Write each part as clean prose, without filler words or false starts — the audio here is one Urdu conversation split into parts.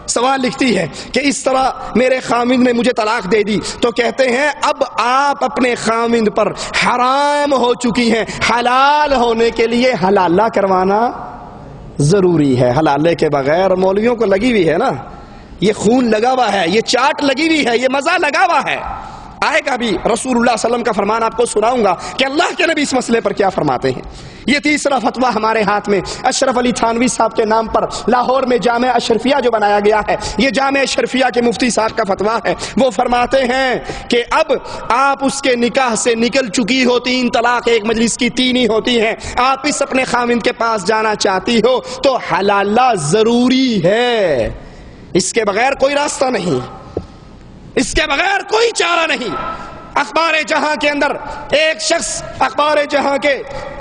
سوال لکھتی ہے کہ اس طرح میرے خامند نے مجھے طلاق دے دی، تو کہتے ہیں اب آپ اپنے خامند پر حرام ہو چکی ہیں، حلال ہونے کے لیے حلالہ کروانا ضروری ہے۔ حلالے کے بغیر مولویوں کو لگی ہوئی ہے نا، یہ خون لگا ہوا ہے، یہ چاٹ لگی ہوئی ہے، یہ مزہ لگا ہوا ہے۔ آئے گا بھی رسول اللہ صلی اللہ علیہ وسلم کا فرمان آپ کو سناؤں گا کہ اللہ کے نبی اس مسئلے پر کیا فرماتے ہیں۔ یہ تیسرا فتویٰ ہمارے ہاتھ میں اشرف علی تھانوی صاحب کے نام پر لاہور میں جامع اشرفیہ جو بنایا گیا ہے، یہ جامع اشرفیہ کے مفتی صاحب کا فتویٰ ہے۔ وہ فرماتے ہیں کہ اب آپ اس کے نکاح سے نکل چکی ہو، 3 طلاق ایک مجلس کی 3 ہی ہوتی ہیں، آپ اس اپنے خاوند کے پاس جانا چاہتی ہو تو حلالہ ضروری ہے، اس کے بغیر کوئی راستہ نہیں، اس کے بغیر کوئی چارہ نہیں۔ اخبار جہاں کے اندر ایک شخص اخبار جہاں کے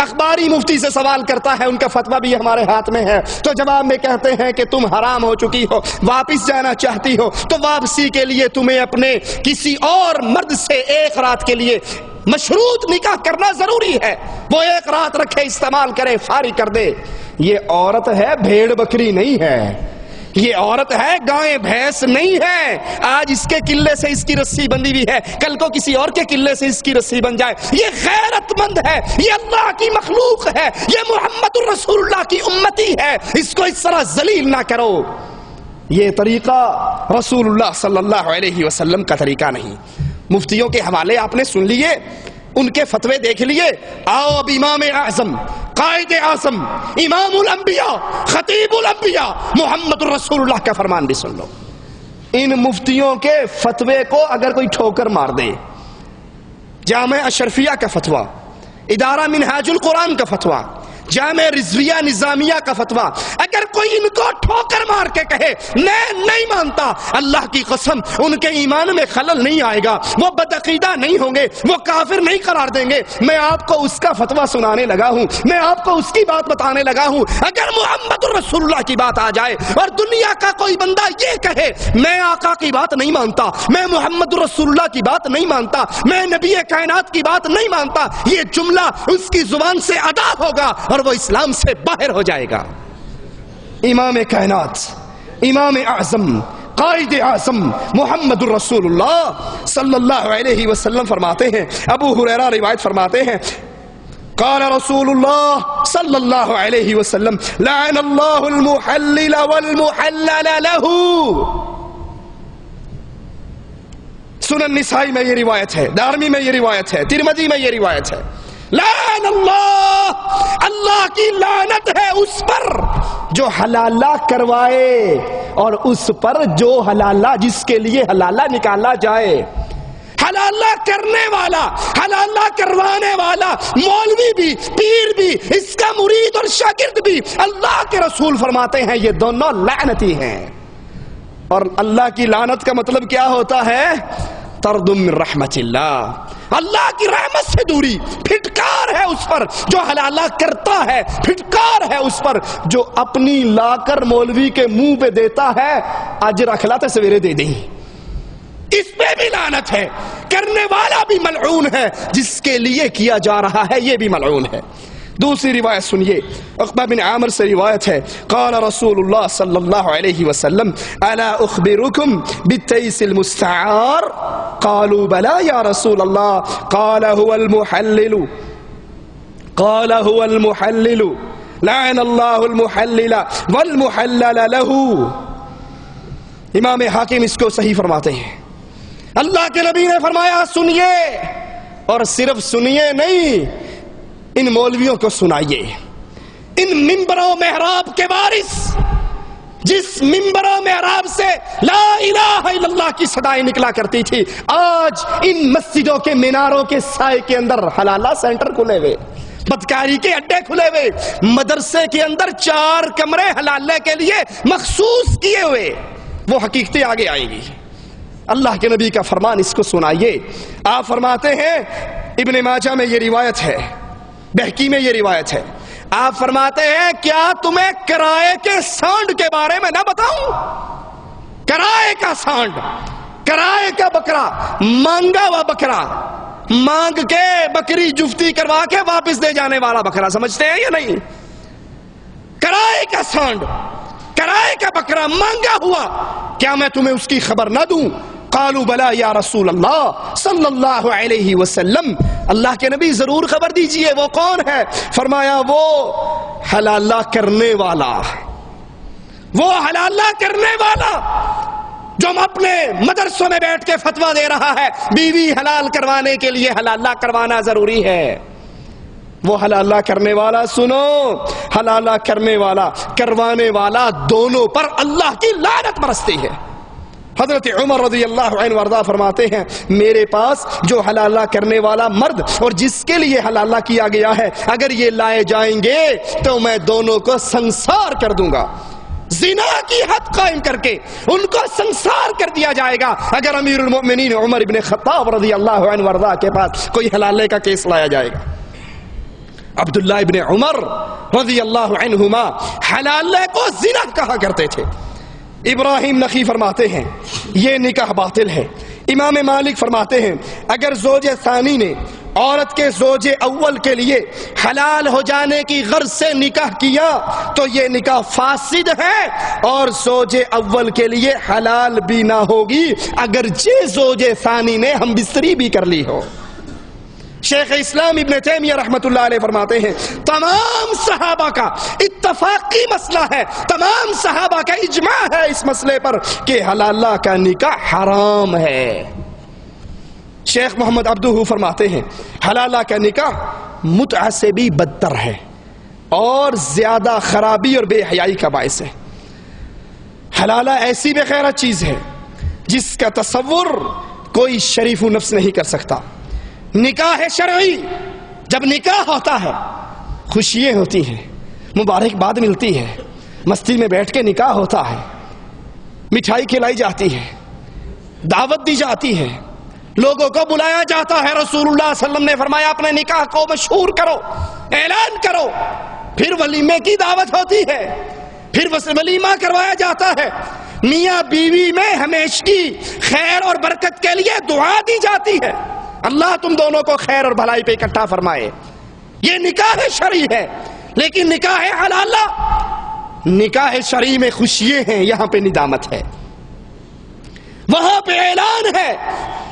اخباری مفتی سے سوال کرتا ہے، ان کا فتویٰ بھی ہمارے ہاتھ میں ہے، تو جواب میں کہتے ہیں کہ تم حرام ہو چکی ہو، واپس جانا چاہتی ہو تو واپسی کے لیے تمہیں اپنے کسی اور مرد سے 1 رات کے لیے مشروط نکاح کرنا ضروری ہے، وہ 1 رات رکھے، استعمال کرے، فارغ کر دے۔ یہ عورت ہے، بھیڑ بکری نہیں ہے، یہ عورت ہے، گائے بھینس نہیں ہے۔ آج اس کے قلعے سے اس کی رسی بندھی ہوئی ہے، کل کو کسی اور کے قلعے سے اس کی رسی بن جائے۔ یہ غیرت مند ہے، یہ اللہ کی مخلوق ہے، یہ محمد الرسول اللہ کی امتی ہے، اس کو اس طرح ذلیل نہ کرو۔ یہ طریقہ رسول اللہ صلی اللہ علیہ وسلم کا طریقہ نہیں۔ مفتیوں کے حوالے آپ نے سن لیے، ان کے فتوے دیکھ لیے، آؤ اب امام اعظم، قائد اعظم، امام الانبیاء، خطیب الانبیاء محمد الرسول اللہ کا فرمان بھی سن لو۔ ان مفتیوں کے فتوے کو اگر کوئی ٹھوکر مار دے، جامع اشرفیہ کا فتویٰ، ادارہ منہاج القرآن کا فتویٰ، جامع رضویہ نظامیہ کا فتویٰ، اگر کوئی ان کو ٹھوکر مار کے کہے میں نہیں مانتا، اللہ کی قسم ان کے ایمان میں خلل نہیں آئے گا، وہ بدعقیدہ نہیں ہوں گے، وہ کافر نہیں قرار دیں گے۔ میں آپ کو اس کا فتویٰ سنانے لگا ہوں، میں آپ کو اس کی بات بتانے لگا ہوں۔ اگر محمد الرسول اللہ کی بات آ جائے اور دنیا کا کوئی بندہ یہ کہے میں آقا کی بات نہیں مانتا، میں محمد الرسول اللہ کی بات نہیں مانتا، میں نبی کائنات کی بات نہیں مانتا، یہ جملہ اس کی زبان سے ادا ہوگا اور وہ اسلام سے باہر ہو جائے گا۔ امام کائنات، امام اعظم، قائد اعظم محمد الرسول اللہ صلی اللہ علیہ وسلم فرماتے ہیں، ابو ہریرہ روایت فرماتے ہیں، قال رسول اللہ صلی اللہ علیہ وسلم لعن اللہ المحلل والمحلل له۔ سنن نسائی میں یہ روایت ہے، دارمی میں یہ روایت ہے، ترمذی میں یہ روایت ہے۔ لعن اللہ، اللہ کی لعنت ہے اس پر جو حلالہ کروائے اور اس پر جو حلالہ، جس کے لیے حلالہ نکالا جائے۔ حلالہ کرنے والا، حلالہ کروانے والا، مولوی بھی، پیر بھی، اس کا مرید اور شاگرد بھی، اللہ کے رسول فرماتے ہیں یہ دونوں لعنتی ہیں۔ اور اللہ کی لعنت کا مطلب کیا ہوتا ہے؟ طرد من رحمت اللہ، اللہ کی رحمت سے دوری، پھٹکار ہے اس پر جو حلالہ کرتا ہے، پھٹکار ہے اس پر جو اپنی لا کر مولوی کے منہ پہ دیتا ہے، اجر اخلاتے سویرے دے دیں، اس پہ بھی لعنت ہے۔ کرنے والا بھی ملعون ہے، جس کے لیے کیا جا رہا ہے یہ بھی ملعون ہے۔ دوسری روایت سنیے، عقبہ بن عامر سے روایت ہے، قال رسول اللہ صلی اللہ علیہ وسلم الا اخبرکم بالتیس المستعار؟ قالوا بلا یا رسول اللہ، قال هو المحلل، قال هو المحلل، لعن اللہ المحلل والمحلل له۔ امام حاکم اس کو صحیح فرماتے ہیں، اللہ کے نبی نے فرمایا سنیے، اور صرف سنیے نہیں، ان مولویوں کو سنائیے، ان ممبر و محراب کے وارث، جس ممبر و محراب سے لا الہ الا اللہ کی صدائیں نکلا کرتی تھی، آج ان مسجدوں کے میناروں کے سائے کے اندر حلالہ سینٹر کھلے ہوئے، بدکاری کے اڈے کھلے ہوئے، مدرسے کے اندر 4 کمرے حلالے کے لیے مخصوص کیے ہوئے، وہ حقیقتیں آگے آئیں گی۔ اللہ کے نبی کا فرمان اس کو سنائیے۔ آپ فرماتے ہیں، ابن ماجہ میں یہ روایت ہے، بہقی میں یہ روایت ہے، آپ فرماتے ہیں کیا تمہیں کرائے کے سانڈ کے بارے میں نہ بتاؤں؟ کرائے کا سانڈ، کرائے کا بکرا، مانگا ہوا بکرا، مانگ کے بکری جفتی کروا کے واپس دے جانے والا بکرا، سمجھتے ہیں یا نہیں؟ کرائے کا سانڈ، کرائے کا بکرا مانگا ہوا، کیا میں تمہیں اس کی خبر نہ دوں؟ قالوا بلا یا رسول اللہ صلی اللہ علیہ وسلم، اللہ کے نبی ضرور خبر دیجئے، وہ کون ہے؟ فرمایا وہ حلالہ کرنے والا، وہ حلالہ کرنے والا جو اپنے مدرسوں میں بیٹھ کے فتویٰ دے رہا ہے بیوی حلال کروانے کے لیے حلالہ کروانا ضروری ہے، وہ حلالہ کرنے والا، سنو، حلالہ کرنے والا کروانے والا دونوں پر اللہ کی لعنت برستی ہے۔ حضرت عمر رضی اللہ عنہ وارضہ فرماتے ہیں میرے پاس جو حلالہ کرنے والا مرد اور جس کے لیے حلالہ کیا گیا ہے اگر یہ لائے جائیں گے تو میں دونوں کو سنسار کر دوں گا، زنا کی حد قائم کر کے ان کو سنسار کر دیا جائے گا اگر امیر المؤمنین عمر ابن خطاب رضی اللہ عنہ وارضہ کے پاس کوئی حلالے کا کیس لایا جائے گا۔ عبداللہ ابن عمر رضی اللہ عنہما حلالے کو زنا کہا کرتے تھے۔ ابراہیم نخعی فرماتے ہیں یہ نکاح باطل ہے۔ امام مالک فرماتے ہیں اگر زوج ثانی نے عورت کے زوج اول کے لیے حلال ہو جانے کی غرض سے نکاح کیا تو یہ نکاح فاسد ہے اور زوج اول کے لیے حلال بھی نہ ہوگی اگرچہ زوج ثانی نے ہم بستری بھی کر لی ہو۔ شیخ اسلام ابن تیمیہ رحمت اللہ علیہ فرماتے ہیں تمام صحابہ کا اتفاقی مسئلہ ہے، تمام صحابہ کا اجماع ہے اس مسئلے پر کہ حلالہ کا نکاح حرام ہے۔ شیخ محمد عبدہ فرماتے ہیں حلالہ کا نکاح متعہ سے بھی بدتر ہے اور زیادہ خرابی اور بے حیائی کا باعث ہے۔ حلالہ ایسی بے غیرت چیز ہے جس کا تصور کوئی شریف و نفس نہیں کر سکتا۔ نکاح شرعی، جب نکاح ہوتا ہے خوشیاں ہوتی ہیں، مبارکباد ملتی ہے، مستی میں بیٹھ کے نکاح ہوتا ہے، مٹھائی کھلائی جاتی ہے، دعوت دی جاتی ہے، لوگوں کو بلایا جاتا ہے۔ رسول اللہ صلی اللہ علیہ وسلم نے فرمایا اپنے نکاح کو مشہور کرو، اعلان کرو، پھر ولیمے کی دعوت ہوتی ہے، پھر ولیمہ کروایا جاتا ہے، میاں بیوی میں ہمیشگی خیر اور برکت کے لیے دعا دی جاتی ہے، اللہ تم دونوں کو خیر اور بھلائی پہ اکٹھا فرمائے۔ یہ نکاح شرعی ہے، لیکن نکاح حلالہ، نکاح شرعی میں خوشیاں ہیں، یہاں پہ ندامت ہے، وہاں پہ اعلان ہے،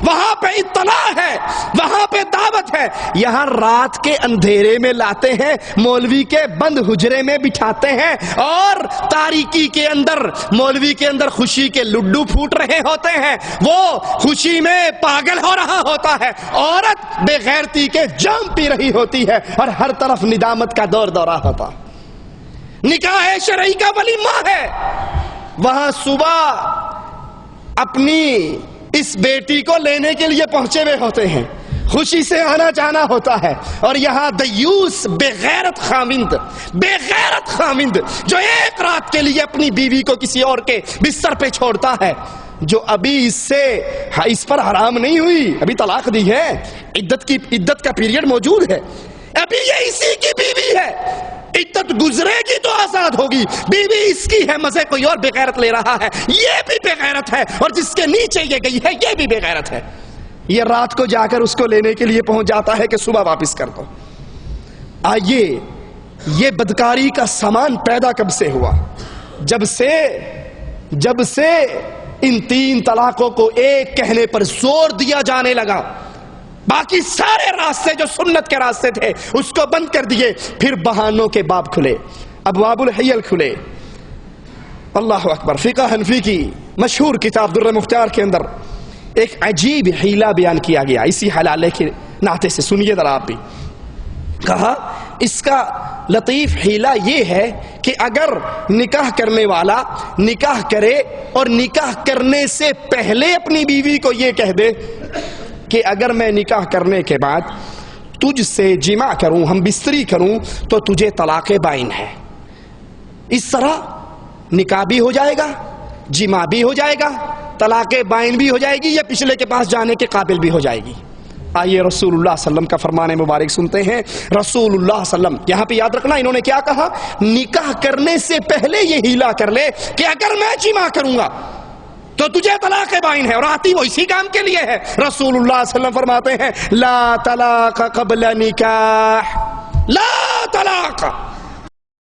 وہاں پہ اطلاع ہے، وہاں پہ دعوت ہے۔ یہاں رات کے اندھیرے میں لاتے ہیں، مولوی کے بند حجرے میں بٹھاتے ہیں اور تاریکی کے اندر مولوی کے اندر خوشی کے لڈو پھوٹ رہے ہوتے ہیں، وہ خوشی میں پاگل ہو رہا ہوتا ہے، عورت بے غیرتی کے جام پی رہی ہوتی ہے اور ہر طرف ندامت کا دور دورہ ہوتا۔ نکاح شرعی کا ولیمہ ہے، وہاں صبح اپنی اس بیٹی کو لینے کے لیے پہنچے ہوئے ہوتے ہیں، خوشی سے آنا جانا ہوتا ہے، اور یہاں دیوس بے غیرت خامند جو ایک رات کے لیے اپنی بیوی کو کسی اور کے بستر پہ چھوڑتا ہے، جو ابھی اس پر حرام نہیں ہوئی، ابھی طلاق دی ہے، عدت کا پیریڈ موجود ہے، ابھی یہ اسی کی بیوی ہے، عدت گزرے گی تو آزاد ہوگی، بیوی اس کی ہے، مزے کوئی اور بے غیرت لے رہا ہے، یہ بھی بے غیرت ہے، اور جس کے نیچے یہ گئی ہے یہ بھی بے غیرت ہے۔ یہ رات کو جا کر اس کو لینے کے لیے پہنچ جاتا ہے کہ صبح واپس کر دو۔ آئیے، یہ بدکاری کا سامان پیدا کب سے ہوا؟ جب سے ان 3 طلاقوں کو ایک کہنے پر زور دیا جانے لگا، باقی سارے راستے جو سنت کے راستے تھے اس کو بند کر دیے، پھر بہانوں کے باب کھلے، ابواب الحیل کھلے۔ اللہ اکبر۔ فقہ حنفی کی مشہور کتاب در مختار کے اندر ایک عجیب حیلہ بیان کیا گیا اسی حلالے کے ناطے سے، سنیے ذرا آپ بھی۔ کہا اس کا لطیف حیلہ یہ ہے کہ اگر نکاح کرنے والا نکاح کرے اور نکاح کرنے سے پہلے اپنی بیوی کو یہ کہہ دے کہ اگر میں نکاح کرنے کے بعد تجھ سے جماع کروں، ہم بستری کروں، تو تجھے طلاق بائن ہے، اس طرح نکاح بھی ہو جائے گا، جماع بھی ہو جائے گا، طلاق بائن بھی ہو جائے گی، یا پچھلے کے پاس جانے کے قابل بھی ہو جائے گی۔ آئیے رسول اللہ صلی اللہ علیہ وسلم کا فرمان مبارک سنتے ہیں۔ رسول اللہ صلی اللہ علیہ وسلم، یہاں پہ یاد رکھنا انہوں نے کیا کہا، نکاح کرنے سے پہلے یہ ہیلا کر لے کہ اگر میں جماع کروں گا تو تجھے طلاق بائن ہے، اور آتی وہ اسی کام کے لیے ہے۔ رسول اللہ صلی اللہ علیہ وسلم فرماتے ہیں لا طلاق قبل نکاح، لا طلاق،